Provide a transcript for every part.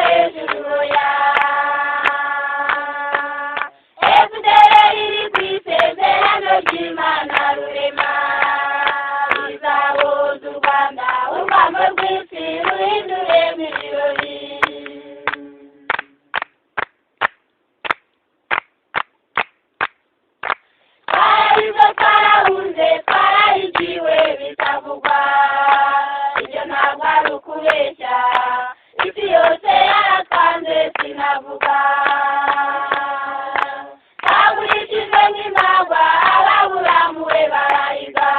hejuru ya FDR iri ku isezerano ry'Imana rurema izahuza u Rwanda urwamo rw'isi ruhinduremo ibirori twarahize twarahunze twarahigiwe bitavugwa ibyo ntabwo ari ukubeshya isi yose yaratwanze sinavuga twagurishijwe nk'impagwa ababuramuwe barahiga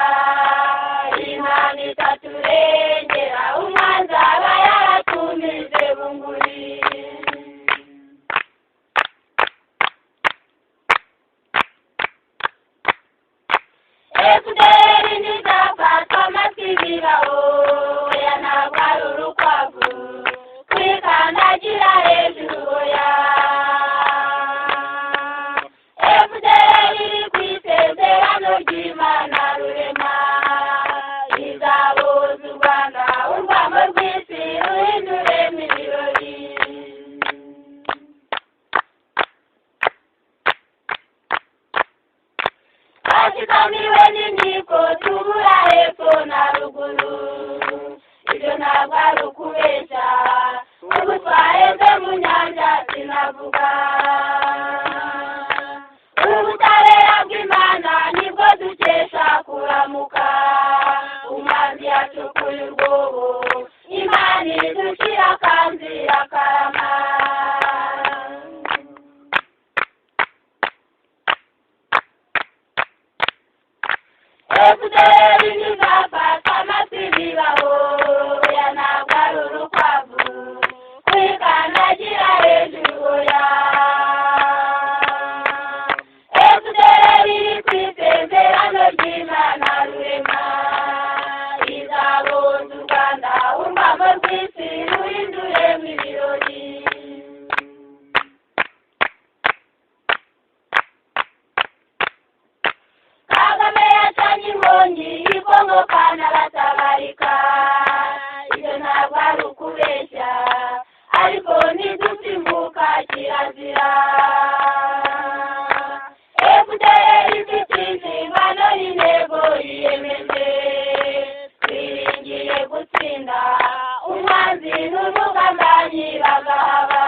Imana itaturengera umwanzi aba yaratumije bunguri FDR ntizafatwa amasibiraho oya ntabwo ari urukwavu kwikandagira hejuru oya FDR iri ku isezerano ry'Imana rurema izahuza u Rwanda urwamo rw'isi ruhinduremo ibirori twashikamiwe n'inkiko tubura hepfo na ruguru ibyo ntabwo ari ukubeshya ubu twaheze mu nyanja sinavuga ubutabera bw'Imana nibwo dukesha kuramuka umwanzi yacukuye urwobo Imana idushira akanzira karama FDR ntizafatwa amasibiraho oya ntabwo ari urukwavu kwikandagira hejuru oya FDR iri ku isezerano ry'Imana rurema izahuza u Rwanda urwamo rw'isi ruhinduremo ibirori Kagame yacanye inkongi ikongokana aratabarika ibyo ntabwo ari ukubeshya ariko ntidusimbuka kirazira FDR ifite inshingano y'intego yiyemeje twiringiye gutsinda umwanzi n'umugambanyi bagahaba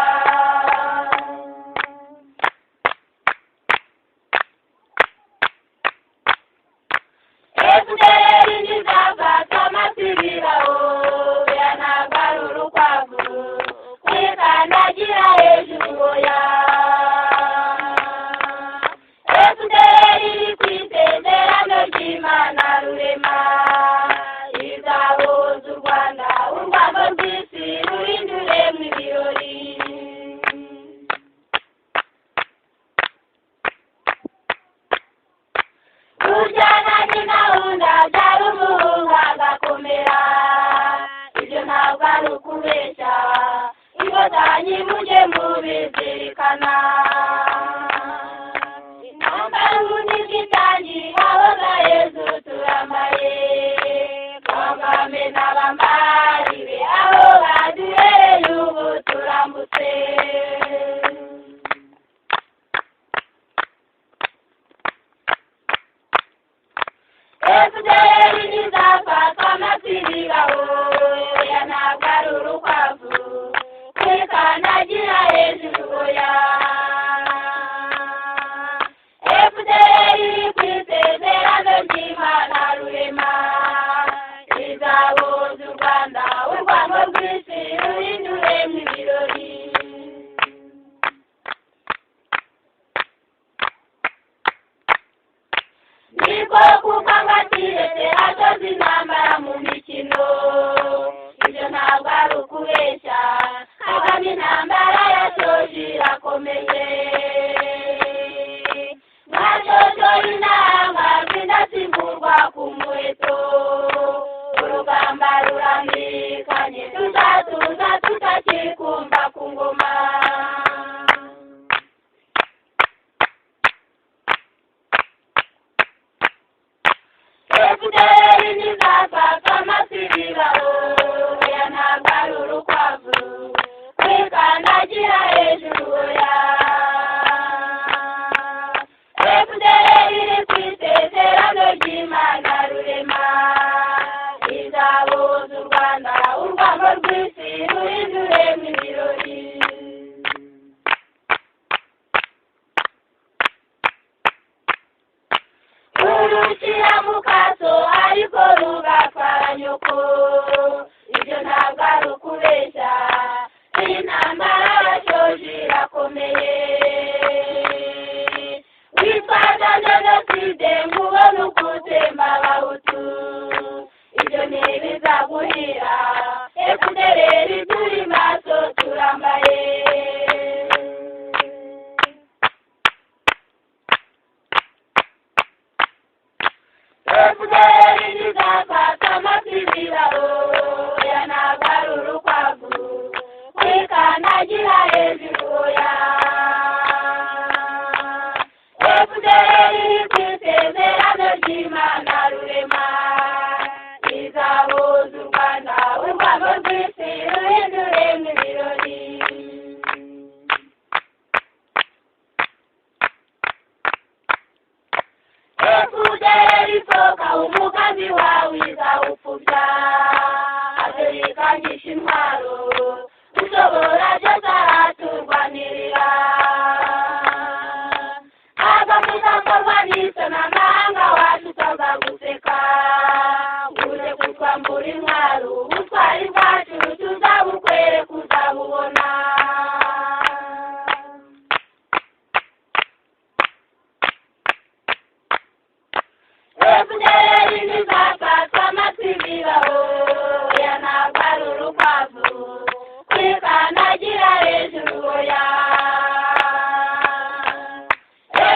FDR ntizafatwa amasibiraho oya ntabwo ari urukwavu kwikandagira hejuru oya FDR iri ku isezerano ry'Imana rurema izahuza u Rwanda urwamo rw'isi ruhinduremo ibirori Kujyana n'intahunda byari umuhungu agakomera ibyo ntabwo ari ukubeshya inkotanyi mujye mubizirikana intambara ubundi bw'itangi habaga Yezu turambaye Kagame n'abambaribe aho baduhereye ubu turambutse FDR ntizafatwa amasibiraho oya ntabwo ari urukwavu kwikandagira hejuru oya FDR iri ku isezerano ry'Imana rurema izahuza u Rwanda urwamo rw'isi ruhinduremo ibirori niko kuko ngatiretse hasoze intambara mu mikino ibyo ntabwo ari ukubeshya Kagame intambara yasoje irakomeye mwashojoye intanga rw'indasimburwa ku muheto urugamba rurambikanye tuzatuza tutakikumva ku ngoma FDR ntizafatwa amasibiraho oya ntabwo ari urukwavu kwigana rushyira mu kaso ariko rugatwara nyoko. Ibyo ntabwo ari ukubeshya, iyi ntambara bashoje irakomeye. Witwaza jenoside ngo ubone uko utsemba abahutu, ibyo ntibizaguhira. FDLR turi maso turambaye. FDLR ntizafata amasezerano ya ntabwo ari urukwavu kwikandagira hejuru ya. FDLR ku isezerano ry'Imana rurema izahuza u Rwanda urwango rw'isi ruhinduremo ibirori. FDLR isohoka umugambi wawe izawupfubya, azirikanyisha intwaro ushobora byose araturwanirira. Agakiza kavanise n'amahanga wacu utazaguseka, uje kutwambura intwaro ubutwari bwacu tuzabukwere kuzabubona. FDLR ntizafata amasezerano ya ntabwo ari urukwavu kwikandagira hejuru ya.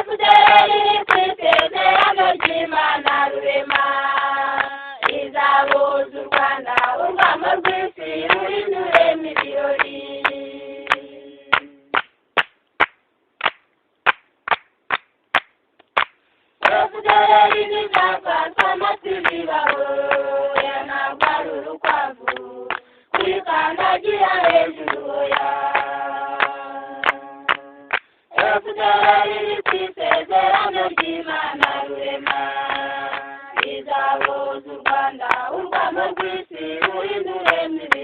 FDLR ku isezerano ry'Imana rurema izahuza u Rwanda urwango rw'isi ruhinduremo ibirori. FDLR ntizafata amasezerano ya ntabwo ari urukwavu kwikandagira hejuru ya. FDLR ku isezerano ry'Imana rurema izahuza u Rwanda urwango rw'isi ruhinduremo ibirori.